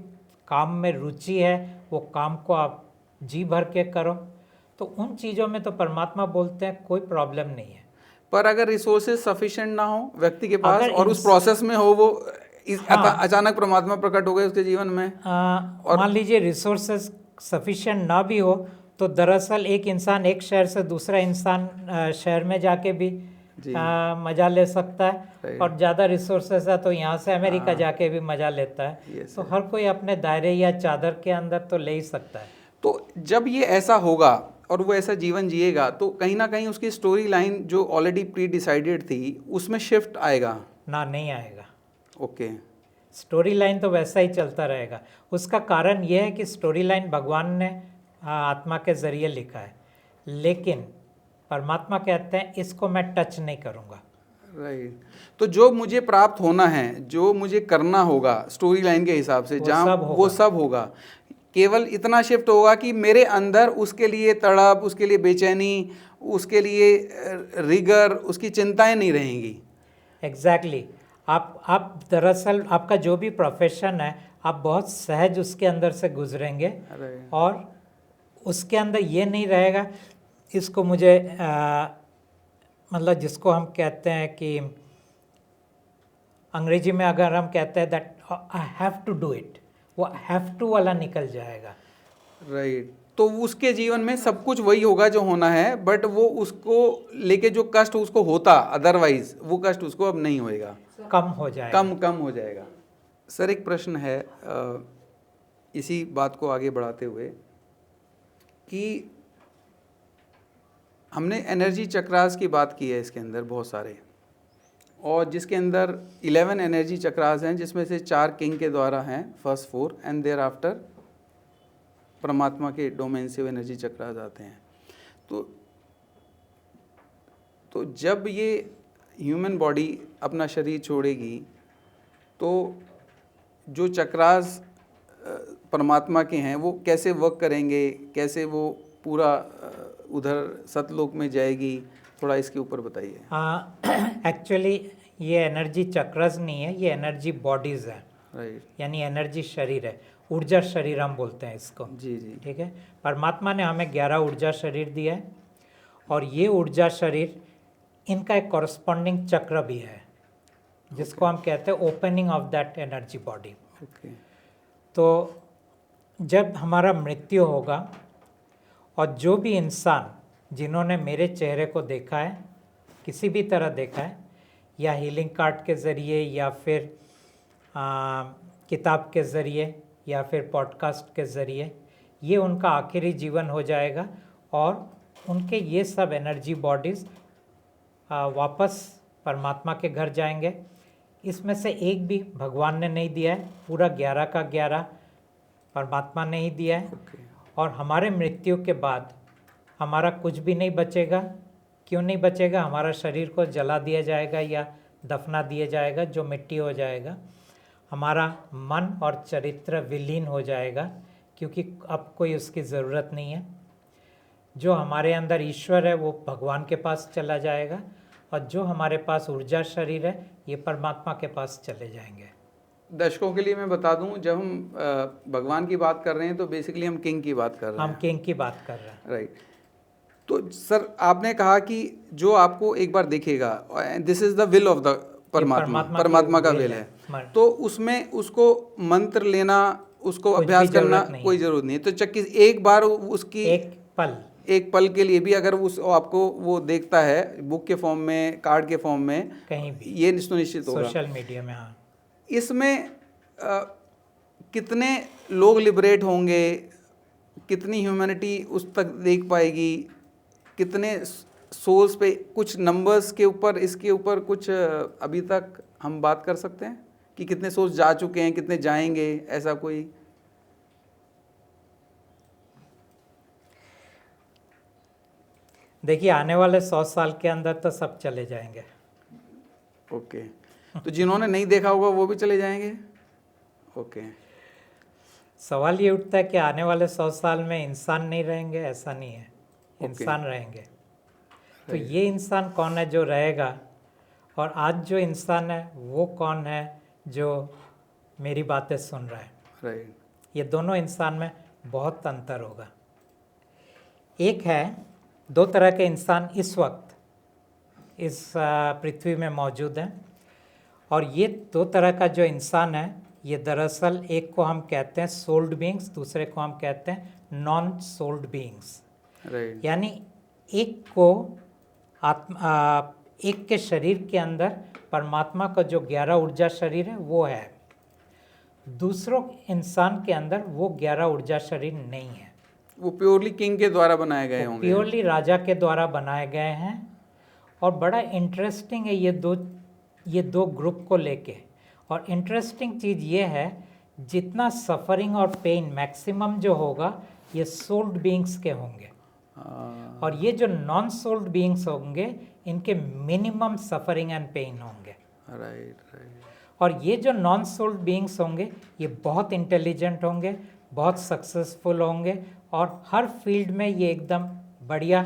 काम में रुचि है वो काम को आप जी भर के करो। तो उन चीज़ों में तो परमात्मा बोलते हैं कोई प्रॉब्लम नहीं है। पर अगर रिसोर्सेज सफिशिएंट ना हो व्यक्ति के पास, अगर और उस प्रोसेस में हो वो अचानक परमात्मा प्रकट हो गए उसके जीवन में, मान लीजिए रिसोर्सेज सफिशिएंट ना भी हो, तो दरअसल एक इंसान एक शहर से दूसरा इंसान शहर में जाके भी मज़ा ले सकता है, और ज़्यादा रिसोर्सेज है तो यहाँ से अमेरिका जाके भी मज़ा लेता है। तो हर कोई अपने दायरे या चादर के अंदर तो ले ही सकता है। तो जब ये ऐसा होगा और वो ऐसा जीवन जिएगा, तो कहीं ना कहीं उसकी स्टोरी लाइन जो ऑलरेडी प्री डिसाइडेड थी उसमें शिफ्ट आएगा ना? नहीं आएगा। ओके। स्टोरी लाइन तो वैसा ही चलता रहेगा। उसका कारण यह है कि स्टोरी लाइन भगवान ने आत्मा के ज़रिए लिखा है, लेकिन परमात्मा कहते हैं इसको मैं टच नहीं करूँगा। राइट। तो जो मुझे प्राप्त होना है, जो मुझे करना होगा स्टोरी लाइन के हिसाब से, जहाँ वो सब होगा, केवल इतना शिफ्ट होगा कि मेरे अंदर उसके लिए तड़प, उसके लिए बेचैनी, उसके लिए रिगर, उसकी चिंताएं नहीं रहेंगी। एग्जैक्टली। आप दरअसल आपका जो भी प्रोफेशन है आप बहुत सहज उसके अंदर से गुजरेंगे, और उसके अंदर ये नहीं रहेगा इसको मुझे मतलब जिसको हम कहते हैं कि अंग्रेजी में अगर हम कहते हैं that I have to do it, वो हैव टू वाला निकल जाएगा। राइट। तो उसके जीवन में सब कुछ वही होगा जो होना है, बट वो उसको लेके जो कष्ट उसको होता अदरवाइज, वो कष्ट उसको अब नहीं होएगा, कम हो जाएगा। कम हो जाएगा। सर एक प्रश्न है इसी बात को आगे बढ़ाते हुए, कि हमने एनर्जी चक्रास की बात की है इसके अंदर बहुत सारे, और जिसके अंदर 11 एनर्जी चक्रास हैं, जिसमें से 4 किंग के द्वारा हैं, फर्स्ट 4, एंड देयर आफ्टर परमात्मा के डोमेन से एनर्जी चक्रास आते हैं। तो जब ये ह्यूमन बॉडी अपना शरीर छोड़ेगी, तो जो चक्रास परमात्मा के हैं वो कैसे वर्क करेंगे, कैसे वो पूरा उधर सतलोक में जाएगी, थोड़ा इसके ऊपर बताइए। एक्चुअली ये एनर्जी चक्रस नहीं है, ये एनर्जी बॉडीज है। राइट। यानी एनर्जी शरीर है, ऊर्जा शरीर हम बोलते हैं इसको। जी जी। ठीक है। परमात्मा ने हमें 11 ऊर्जा शरीर दिया है, और ये ऊर्जा शरीर इनका एक कॉरस्पॉन्डिंग चक्र भी है, जिसको हम कहते हैं opening of that energy body. Okay. तो जब हमारा मृत्यु होगा और जो भी इंसान जिन्होंने मेरे चेहरे को देखा है, किसी भी तरह देखा है, या हीलिंग कार्ड के ज़रिए या फिर किताब के ज़रिए या फिर पॉडकास्ट के ज़रिए, ये उनका आखिरी जीवन हो जाएगा और उनके ये सब एनर्जी बॉडीज़ वापस परमात्मा के घर जाएंगे। इसमें से एक भी भगवान ने नहीं दिया है, पूरा 11 का 11 परमात्मा ने ही दिया है। और हमारे मृत्यु के बाद हमारा कुछ भी नहीं बचेगा। क्यों नहीं बचेगा? हमारा शरीर को जला दिया जाएगा या दफना दिया जाएगा, जो मिट्टी हो जाएगा। हमारा मन और चरित्र विलीन हो जाएगा, क्योंकि अब कोई उसकी ज़रूरत नहीं है। जो हमारे अंदर ईश्वर है वो भगवान के पास चला जाएगा, और जो हमारे पास ऊर्जा शरीर है ये परमात्मा के पास चले जाएंगे। दर्शकों के लिए मैं बता दूं, जब हम भगवान की बात कर रहे हैं तो बेसिकली हम किंग की बात कर रहे हैं। हम किंग की बात कर रहे हैं, राइट। तो सर आपने कहा कि जो आपको एक बार दिखेगा, this is the will of the परमात्मा का विल है, तो उसमें उसको मंत्र लेना, उसको अभ्यास करना कोई जरूरत नहीं है। तो चक्की एक बार उसकी एक पल के लिए भी अगर उस आपको वो देखता है बुक के फॉर्म में, कार्ड के फॉर्म में, कहीं भी, ये सुनिश्चित होगा सोशल मीडिया में। हाँ, इसमें कितने लोग लिबरेट होंगे, कितनी ह्यूमैनिटी उस तक देख पाएगी, कितने सोल्स पे, कुछ नंबर्स के ऊपर, इसके ऊपर कुछ अभी तक हम बात कर सकते हैं कि कितने सोल्स जा चुके हैं, कितने जाएंगे, ऐसा कोई? देखिए, आने वाले 100 साल के अंदर तो सब चले जाएंगे। ओके, तो जिन्होंने नहीं देखा होगा वो भी चले जाएंगे? ओके। सवाल ये उठता है कि आने वाले 100 साल में इंसान नहीं रहेंगे? ऐसा नहीं है, इंसान रहेंगे। तो ये इंसान कौन है जो रहेगा, और आज जो इंसान है वो कौन है जो मेरी बातें सुन रहा है? राइट। ये दोनों इंसान में बहुत अंतर होगा। एक है, दो तरह के इंसान इस वक्त इस पृथ्वी में मौजूद हैं, और ये दो तरह का जो इंसान है, ये दरअसल एक को हम कहते हैं सोल्ड बीइंग्स, दूसरे को हम कहते हैं नॉन सोल्ड बीइंग्स। राइट। यानी एक को एक के शरीर के अंदर परमात्मा का जो 11 ऊर्जा शरीर है वो है, दूसरों इंसान के अंदर वो 11 ऊर्जा शरीर नहीं है। वो प्योरली किंग के द्वारा बनाए गए होंगे, प्योरली राजा के द्वारा बनाए गए हैं। और बड़ा इंटरेस्टिंग है ये दो ग्रुप को लेके। और इंटरेस्टिंग चीज़ ये है, जितना सफरिंग और पेन मैक्सिमम जो होगा ये सोल्ड बीइंग्स के होंगे, और ये जो नॉन सोल्ड बीइंग्स होंगे इनके मिनिमम सफरिंग एंड पेन होंगे। राइट। और ये जो नॉन सोल्ड बीइंग्स होंगे ये बहुत इंटेलिजेंट होंगे, बहुत सक्सेसफुल होंगे, और हर फील्ड में ये एकदम बढ़िया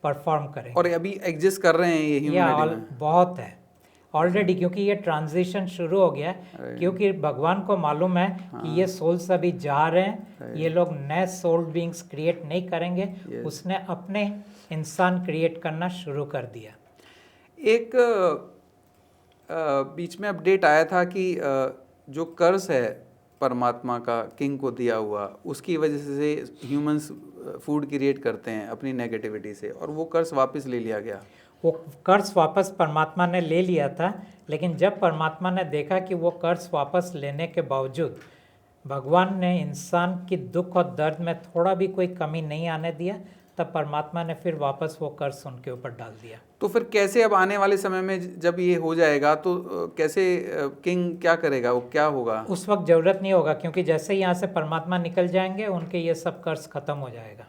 परफॉर्म करेंगे। और अभी एग्जिस्ट कर रहे हैं ये ह्यूमैनिटी में? बहुत है ऑलरेडी, क्योंकि ये ट्रांजिशन शुरू हो गया है। क्योंकि भगवान को मालूम है कि ये सोल्स अभी जा रहे हैं, ये लोग नए सोल्ड बीइंग्स क्रिएट नहीं करेंगे। उसने अपने इंसान क्रिएट करना शुरू कर दिया। एक बीच में अपडेट आया था कि जो कर्ज है परमात्मा का किंग को दिया हुआ, उसकी वजह से ह्यूमंस फूड क्रिएट करते हैं अपनी नेगेटिविटी से, और वो कर्ज वापस ले लिया गया। वो कर्ज वापस परमात्मा ने ले लिया था, लेकिन जब परमात्मा ने देखा कि वो कर्ज वापस लेने के बावजूद भगवान ने इंसान की दुख और दर्द में थोड़ा भी कोई कमी नहीं आने दिया, तब परमात्मा ने फिर वापस वो कर्ज उनके ऊपर डाल दिया। तो फिर कैसे अब आने वाले समय में जब ये हो जाएगा तो कैसे किंग क्या करेगा, वो क्या होगा? उस वक्त ज़रूरत नहीं होगा, क्योंकि जैसे ही यहाँ से परमात्मा निकल जाएंगे उनके ये सब कर्ज खत्म हो जाएगा।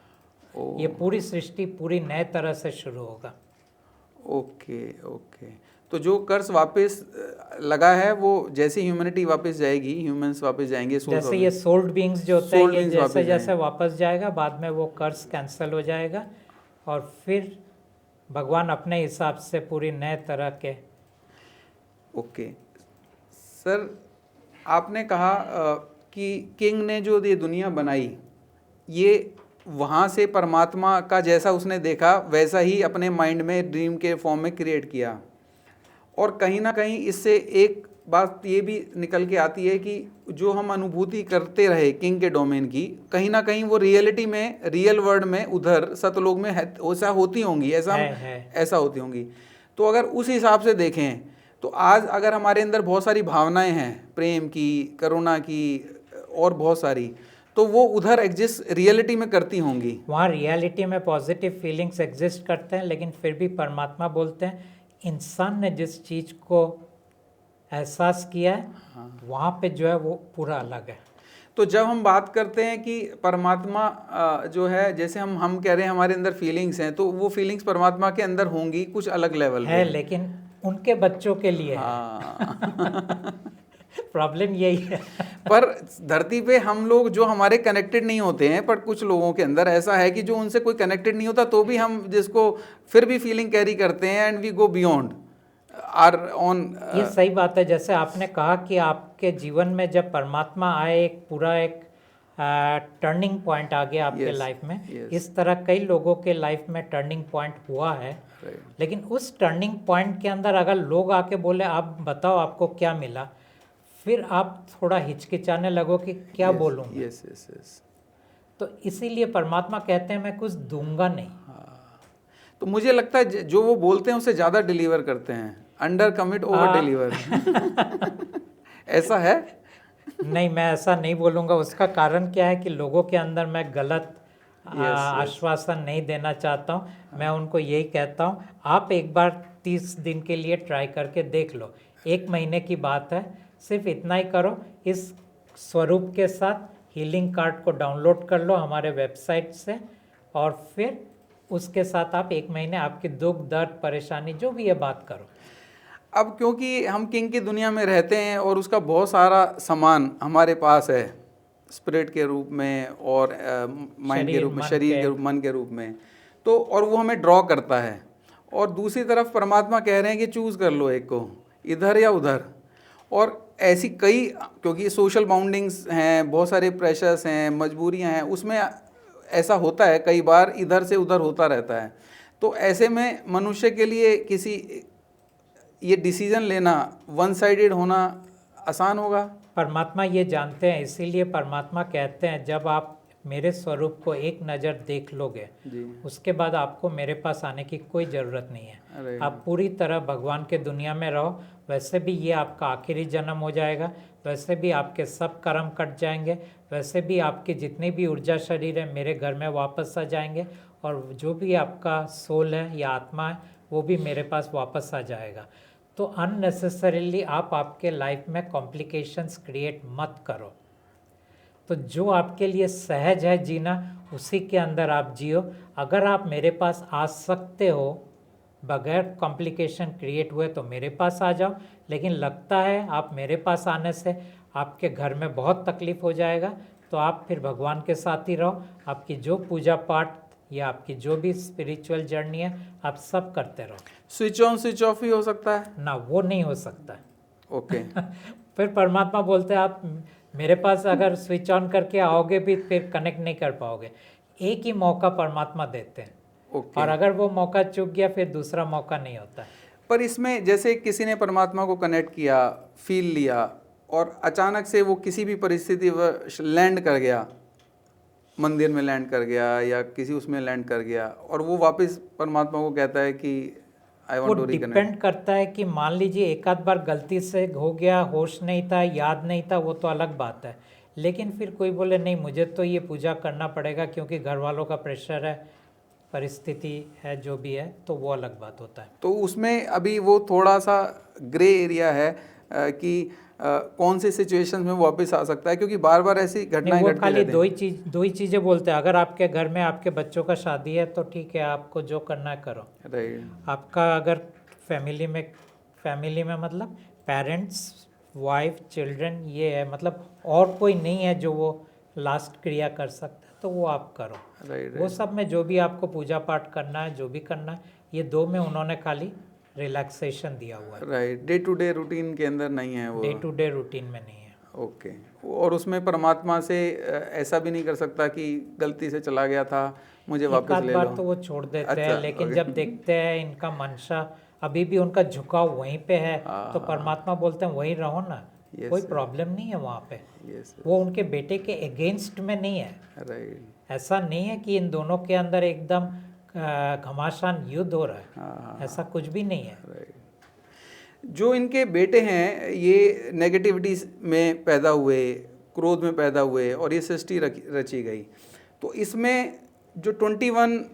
ये पूरी सृष्टि पूरी नए तरह से शुरू होगा। ओके। तो जो कर्ज वापस लगा है वो जैसे ह्यूमैनिटी वापस जाएगी, ह्यूमंस वापस जाएंगे, जैसे ये सोल्ड बीइंग्स जो होते हैं, ये जैसे जैसे वापस जाएगा, बाद में वो कर्ज कैंसिल हो जाएगा, और फिर भगवान अपने हिसाब से पूरी नए तरह के। ओके सर, आपने कहा कि किंग ने जो ये दुनिया बनाई, ये वहाँ से परमात्मा का जैसा उसने देखा वैसा ही अपने माइंड में ड्रीम के फॉर्म में क्रिएट किया, और कहीं ना कहीं इससे एक बात ये भी निकल के आती है कि जो हम अनुभूति करते रहे किंग के डोमेन की, कहीं ना कहीं वो रियलिटी में, रियल वर्ल्ड में, उधर सतलोक में ऐसा होती होंगी, ऐसा होती होंगी। तो अगर उस हिसाब से देखें तो आज अगर हमारे अंदर बहुत सारी भावनाएं हैं, प्रेम की, करुणा की और बहुत सारी, तो वो उधर एग्जिस्ट रियलिटी में करती होंगी। वहाँ रियलिटी में पॉजिटिव फीलिंग्स एग्जिस्ट करते हैं, लेकिन फिर भी परमात्मा बोलते हैं इंसान ने जिस चीज़ को एहसास किया है, वहाँ पे जो है वो पूरा अलग है। तो जब हम बात करते हैं कि परमात्मा जो है, जैसे हम कह रहे हैं हमारे अंदर फीलिंग्स हैं, तो वो फीलिंग्स परमात्मा के अंदर होंगी कुछ अलग लेवल है, पे। लेकिन उनके बच्चों के लिए हाँ। प्रॉब्लम यही है। पर धरती पे हम लोग जो हमारे कनेक्टेड नहीं होते हैं, पर कुछ लोगों के अंदर ऐसा है कि जो उनसे कोई कनेक्टेड नहीं होता तो भी हम जिसको फिर भी फीलिंग कैरी करते हैं, and we go beyond our own. ये सही बात है। जैसे आपने कहा कि आपके जीवन में जब परमात्मा आए, एक पूरा एक टर्निंग पॉइंट आ गया आपके लाइफ में। इस तरह कई लोगों के लाइफ में टर्निंग पॉइंट हुआ है, लेकिन उस टर्निंग पॉइंट के अंदर अगर लोग आके बोले आप बताओ आपको क्या मिला, फिर आप थोड़ा हिचकिचाने लगो कि क्या बोलूँ। तो इसीलिए परमात्मा कहते हैं मैं कुछ दूंगा नहीं। तो मुझे लगता है जो वो बोलते हैं उससे ज़्यादा डिलीवर करते हैं, अंडर कमिट ओवर डिलीवर। ऐसा है? नहीं, मैं ऐसा नहीं बोलूँगा। उसका कारण क्या है कि लोगों के अंदर मैं गलत आश्वासन नहीं देना चाहता हूँ। मैं उनको यही कहता हूँ आप एक बार 30 दिन के लिए ट्राई करके देख लो, 1 महीने की बात है, सिर्फ इतना ही करो। इस स्वरूप के साथ हीलिंग कार्ड को डाउनलोड कर लो हमारे वेबसाइट से, और फिर उसके साथ आप 1 महीने आपकी दुख दर्द परेशानी जो भी है बात करो। अब क्योंकि हम किंग की दुनिया में रहते हैं और उसका बहुत सारा सामान हमारे पास है, स्पिरिट के रूप में और माइंड के रूप में, शरीर के रूप, मन के रूप में, तो और वो हमें ड्रॉ करता है। और दूसरी तरफ परमात्मा कह रहे हैं कि चूज़ कर लो एक को, इधर या उधर। और ऐसी कई, क्योंकि सोशल बाउंडिंग्स हैं, बहुत सारे प्रेशर्स हैं, मजबूरियां हैं, उसमें ऐसा होता है कई बार, इधर से उधर होता रहता है। तो ऐसे में मनुष्य के लिए किसी ये डिसीजन लेना, वन साइडेड होना आसान होगा? परमात्मा ये जानते हैं, इसीलिए परमात्मा कहते हैं जब आप मेरे स्वरूप को एक नज़र देख लोगे, उसके बाद आपको मेरे पास आने की कोई ज़रूरत नहीं है। आप पूरी तरह भगवान के दुनिया में रहो। वैसे भी ये आपका आखिरी जन्म हो जाएगा, वैसे भी आपके सब कर्म कट जाएंगे, वैसे भी आपके जितनी भी ऊर्जा शरीर है मेरे घर में वापस आ जाएंगे, और जो भी आपका सोल है या आत्मा है वो भी मेरे पास वापस आ जाएगा। तो अननेसेसरीली आप आपके लाइफ में कॉम्प्लिकेशंस क्रिएट मत करो। तो जो आपके लिए सहज है जीना, उसी के अंदर आप जियो। अगर आप मेरे पास आ सकते हो बगैर कॉम्प्लिकेशन क्रिएट हुए तो मेरे पास आ जाओ, लेकिन लगता है आप मेरे पास आने से आपके घर में बहुत तकलीफ हो जाएगा, तो आप फिर भगवान के साथ ही रहो। आपकी जो पूजा पाठ या आपकी जो भी स्पिरिचुअल जर्नी है आप सब करते रहो। स्विच ऑन स्विच ऑफ ही हो सकता है ना, वो नहीं हो सकता है। ओके। फिर परमात्मा बोलते हैं आप मेरे पास अगर स्विच ऑन करके आओगे भी फिर कनेक्ट नहीं कर पाओगे। एक ही मौका परमात्मा देते हैं, और अगर वो मौका चूक गया फिर दूसरा मौका नहीं होता है। पर इसमें जैसे किसी ने परमात्मा को कनेक्ट किया, फील लिया, और अचानक से वो किसी भी परिस्थिति लैंड कर गया, मंदिर में लैंड कर गया या किसी उसमें लैंड कर गया, और वो वापस परमात्मा को कहता है कि I want to reconnect. Depend करता है कि मान लीजिए एक आध बार गलती से हो गया, होश नहीं था, याद नहीं था, वो तो अलग बात है। लेकिन फिर कोई बोले नहीं मुझे तो ये पूजा करना पड़ेगा क्योंकि घर वालों का प्रेशर है, परिस्थिति है, जो भी है, तो वो अलग बात होता है। तो उसमें अभी वो थोड़ा सा ग्रे एरिया है कि कौन से सिचुएशंस में वापस आ सकता है, क्योंकि बार बार ऐसी घटनाएं घटती खाली रहती हैं। दो ही चीज़ें बोलते हैं। अगर आपके घर में आपके बच्चों का शादी है तो ठीक है, आपको जो करना है करो। राइट। आपका अगर फैमिली में मतलब पेरेंट्स, वाइफ, चिल्ड्रन, ये है, मतलब और कोई नहीं है जो वो लास्ट क्रिया कर सकता है, तो वो आप करो। राइट। वो सब में जो भी आपको पूजा पाठ करना है, जो भी करना है, ये 2 में उन्होंने खाली रिलैक्सेशन दिया हुआ है। Right. Day to day routine के अंदर नहीं है वो, डे टू डे रूटीन में नहीं है। ओके। और उसमें परमात्मा से ऐसा भी नहीं कर सकता कि गलती से चला गया था, मुझे वापस ले लो। बार तो वो छोड़ देते हैं, लेकिन जब देखते हैं इनका मंशा अभी भी उनका झुकाव वहीं पे है, हाँ, तो परमात्मा बोलते हैं वहीं रहो ना, Yes, कोई sir. प्रॉब्लम नहीं है वहाँ पे। यस वो उनके बेटे के अगेंस्ट में नहीं है। राइट। ऐसा नहीं है कि इन दोनों के अंदर एकदम घमासान युद्ध हो रहा है, हाँ, ऐसा कुछ भी नहीं है। राइट। जो इनके बेटे हैं ये नेगेटिविटी में पैदा हुए, क्रोध में पैदा हुए और ये सृष्टि रची गई। तो इसमें जो 21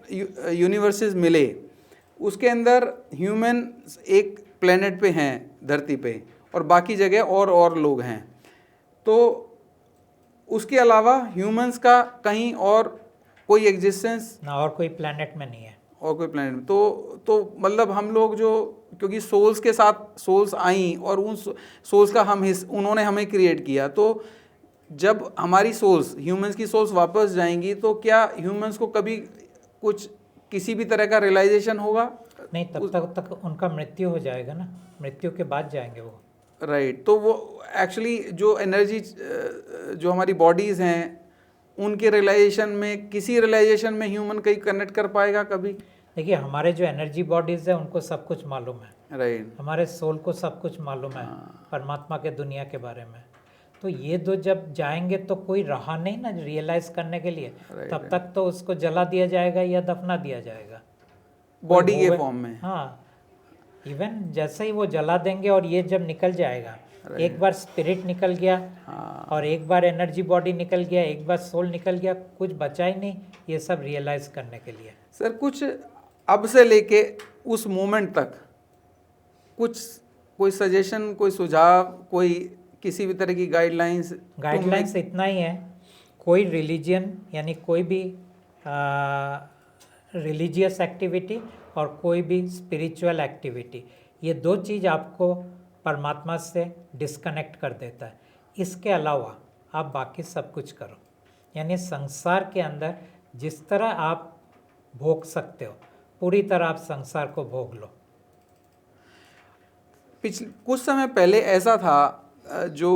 यूनिवर्सेस मिले उसके अंदर ह्यूमन एक प्लेनेट पे हैं धरती पे, और बाकी जगह और लोग हैं। तो उसके अलावा ह्यूमंस का कहीं और कोई एग्जिस्टेंस ना और कोई प्लेनेट में नहीं है। और कोई प्लेनेट में तो मतलब हम लोग जो, क्योंकि सोल्स के साथ सोल्स आई और उन सोल्स का उन्होंने हमें क्रिएट किया, तो जब हमारी सोल्स, ह्यूमंस की सोल्स वापस जाएंगी तो क्या ह्यूमंस को कभी कुछ किसी भी तरह का रियलाइजेशन होगा? नहीं, तब तक उनका मृत्यु हो जाएगा ना, मृत्यु के बाद जाएंगे वो। राइट। तो वो एक्चुअली जो एनर्जी जो हमारी बॉडीज़ हैं उनके रियलाइजेशन में, किसी रियलाइजेशन में ह्यूमन कहीं कनेक्ट कर पाएगा कभी? देखिए, हमारे जो एनर्जी बॉडीज़ है उनको सब कुछ मालूम है, राइट। हमारे सोल को सब कुछ मालूम है परमात्मा के दुनिया के बारे में। तो ये दो जब जाएंगे तो कोई रहा नहीं ना रियलाइज करने के लिए, तब तक तो उसको जला दिया जाएगा या दफना दिया जाएगा बॉडी के फॉर्म में। हाँ, इवन जैसे ही वो जला देंगे और ये जब निकल जाएगा, एक बार स्पिरिट निकल गया और एक बार एनर्जी बॉडी निकल गया, एक बार सोल निकल गया, कुछ बचा ही नहीं ये सब रियलाइज करने के लिए। सर कुछ अब से लेके उस मोमेंट तक कोई सजेशन, कोई सुझाव, कोई किसी भी तरह की गाइडलाइंस इतना ही है, कोई रिलीजियन यानी कोई भी रिलीजियस एक्टिविटी और कोई भी स्पिरिचुअल एक्टिविटी, ये दो चीज़ आपको परमात्मा से डिस्कनेक्ट कर देता है। इसके अलावा आप बाकी सब कुछ करो, यानी संसार के अंदर जिस तरह आप भोग सकते हो पूरी तरह आप संसार को भोग लो। कुछ समय पहले ऐसा था जो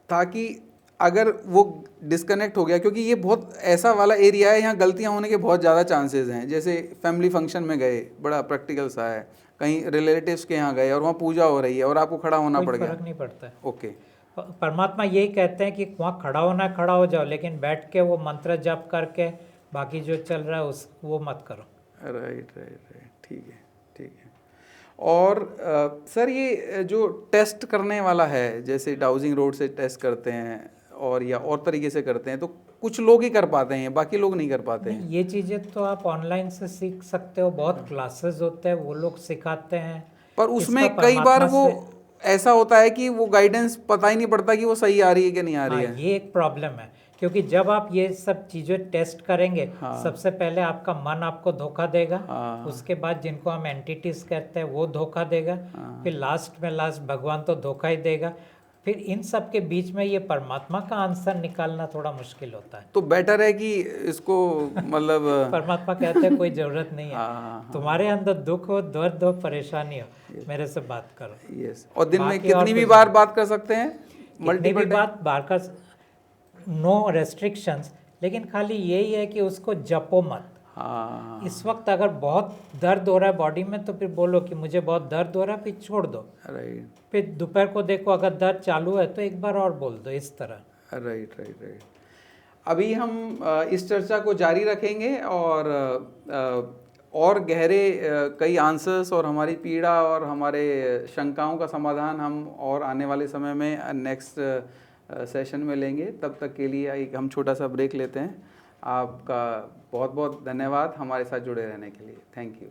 था कि अगर वो डिस्कनेक्ट हो गया, क्योंकि ये बहुत ऐसा वाला एरिया है, यहाँ गलतियाँ होने के बहुत ज़्यादा चांसेस हैं। जैसे फैमिली फंक्शन में गए, बड़ा प्रैक्टिकल सा है, कहीं रिलेटिव्स के यहाँ गए और वहाँ पूजा हो रही है और आपको खड़ा होना पड़ गया, फर्क नहीं पड़ता है। ओके। परमात्मा यही कहते हैं कि वहाँ खड़ा होना खड़ा हो जाओ, लेकिन बैठ के वो मंत्र जप करके बाकी जो चल रहा है वो मत करो। राइट, ठीक है। और सर ये जो टेस्ट करने वाला है, जैसे डाउजिंग रोड से टेस्ट करते हैं और या और तरीके से करते हैं, तो कुछ लोग ही कर पाते हैं, बाकी लोग नहीं कर पाते हैं। ये चीज़ें तो आप ऑनलाइन से सीख सकते हो, बहुत क्लासेस होते हैं, वो लोग सिखाते हैं। पर उसमें कई बार वो ऐसा होता है कि वो गाइडेंस पता ही नहीं पड़ता कि वो सही आ रही है कि नहीं आ रही है। ये एक प्रॉब्लम है, क्योंकि जब आप ये सब चीज़ें टेस्ट करेंगे, सबसे पहले आपका मन आपको धोखा देगा, उसके बाद जिनको हम एंटिटीज कहते हैं वो धोखा देगा, फिर लास्ट भगवान तो धोखा ही देगा। फिर इन सब के बीच में ये परमात्मा का आंसर निकालना थोड़ा मुश्किल होता है। तो बेटर है कि इसको मतलब परमात्मा कहते हैं कोई ज़रूरत नहीं है, तुम्हारे अंदर दुख हो, दर्द हो, परेशानी हो, मेरे से बात करो। यस। और दिन में कितनी भी बार बात कर सकते हैं? मल्टीपल बार कर, नो रेस्ट्रिक्शंस, लेकिन खाली यही है कि उसको जपो मत। इस वक्त अगर बहुत दर्द हो रहा है बॉडी में तो फिर बोलो कि मुझे बहुत दर्द हो रहा है, फिर छोड़ दो। राइट। फिर दोपहर को देखो अगर दर्द चालू है तो एक बार और बोल दो, इस तरह। राइट। अभी हम इस चर्चा को जारी रखेंगे और गहरे कई आंसर्स और हमारी पीड़ा और हमारे शंकाओं का समाधान हम और आने वाले समय में नेक्स्ट सेशन में लेंगे। तब तक के लिए एक हम छोटा सा ब्रेक लेते हैं। आपका बहुत बहुत धन्यवाद हमारे साथ जुड़े रहने के लिए। Thank you.